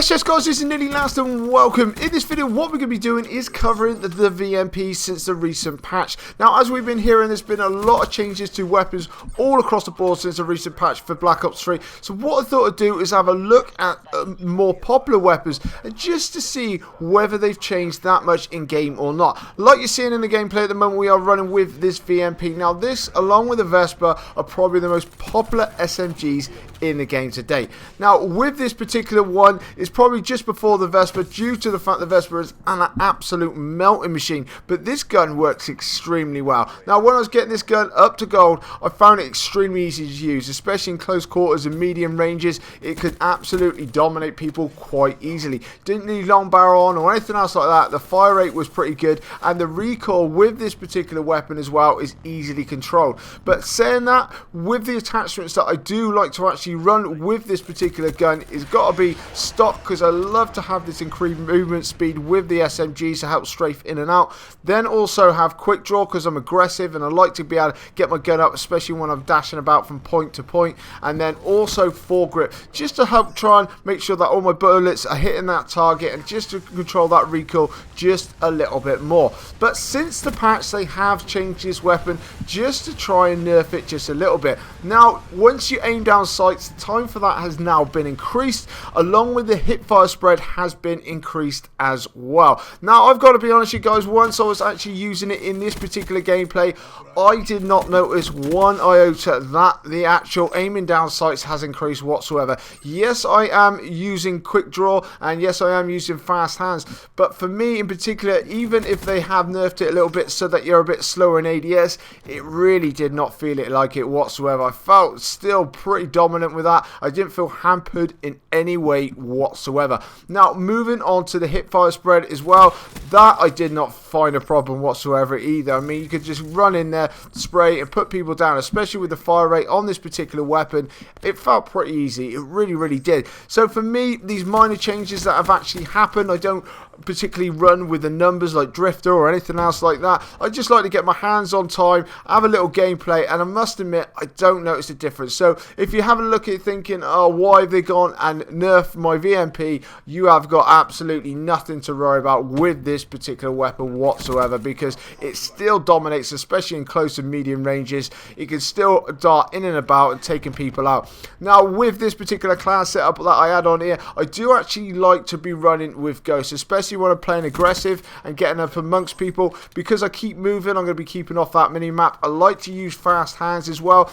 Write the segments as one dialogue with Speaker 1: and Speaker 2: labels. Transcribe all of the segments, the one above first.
Speaker 1: Yes guys, this is nearly last and welcome. In this video what we're going to be doing is covering the VMP since the recent patch. Now as we've been hearing, there's been a lot of changes to weapons all across the board since the recent patch for Black Ops 3. So what I thought I'd do is have a look at more popular weapons and just to see whether they've changed that much in game or not. Like you're seeing in the gameplay at the moment, we are running with this VMP. Now this along with the Vesper are probably the most popular SMGs in the game today. Now with this particular one, it's probably just before the Vesper due to the fact the Vesper is an absolute melting machine, but this gun works extremely well. Now when I was getting this gun up to gold, I found it extremely easy to use, especially in close quarters and medium ranges. It could absolutely dominate people quite easily. Didn't need long barrel on or anything else like that. The fire rate was pretty good and the recoil with this particular weapon as well is easily controlled. But saying that, with the attachments that I do like to actually run with this particular gun, it's got to be stock, because I love to have this increased movement speed with the SMGs to help strafe in and out. Then also have quick draw because I'm aggressive and I like to be able to get my gun up, especially when I'm dashing about from point to point. And then also foregrip, just to help try and make sure that all my bullets are hitting that target and just to control that recoil just a little bit more. But since the patch, they have changed this weapon just to try and nerf it just a little bit. Now once you aim down sights, the time for that has now been increased, along with the hip fire spread has been increased as well. Now I've got to be honest with you guys, once I was actually using it in this particular gameplay, I did not notice one iota that the actual aiming down sights has increased whatsoever. Yes, I am using quick draw and yes, I am using fast hands, but for me in particular, even if they have nerfed it a little bit so that you're a bit slower in ADS, it really did not feel it like it whatsoever. I felt still pretty dominant with that. I didn't feel hampered in any way whatsoever. Now moving on to the hip fire spread as well, that I did not find a problem whatsoever either. I mean, you could just run in there, spray and put people down, especially with the fire rate on this particular weapon. It felt pretty easy, it really did. So for me, these minor changes that have actually happened, I don't particularly run with the numbers like Drifter or anything else like that. I just like to get my hands on time, have a little gameplay, and I must admit I don't notice a difference. So if you have a look at it thinking, oh, why have they gone and nerfed my VMP, you have got absolutely nothing to worry about with this particular weapon whatsoever, because it still dominates, especially in close and medium ranges. It can still dart in and about and taking people out. Now with this particular class setup that I had on here, I do actually like to be running with Ghosts, especially when I'm playing aggressive and getting up amongst people. Because I keep moving, I'm going to be keeping off that mini map. I like to use fast hands as well.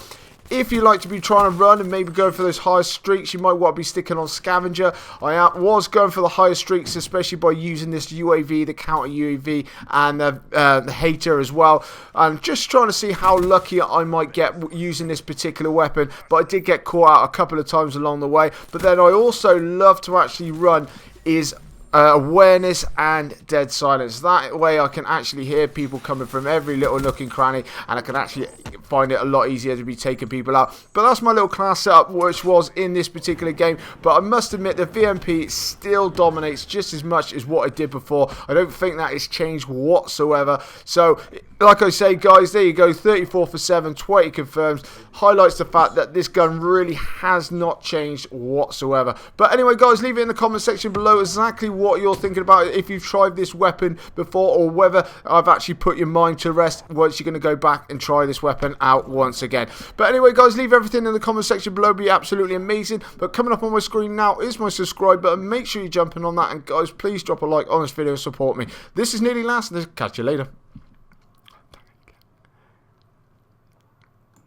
Speaker 1: If you like to be trying to run and maybe go for those higher streaks, you might want to be sticking on Scavenger. I was going for the higher streaks, especially by using this UAV, the counter UAV, and the H.A.T.R as well. I'm just trying to see how lucky I might get using this particular weapon, but I did get caught out a couple of times along the way. But then I also love to actually run is awareness and dead silence. That way I can actually hear people coming from every little nook and cranny, and I can actually find it a lot easier to be taking people out. But that's my little class setup which was in this particular game. But I must admit the VMP still dominates just as much as what I did before. I don't think that has changed whatsoever. So like I say guys, there you go, 34 for 7, 20 confirms. Highlights the fact that this gun really has not changed whatsoever. But anyway guys, leave it in the comment section below exactly what you're thinking about it, if you've tried this weapon before, or whether I've actually put your mind to rest once you're going to go back and try this weapon out once again. But anyway guys, leave everything in the comment section below, be absolutely amazing. But coming up on my screen now is my subscribe button. Make sure you're jumping on that, and guys, please drop a like on this video and support me. This is nearly last, and catch you later.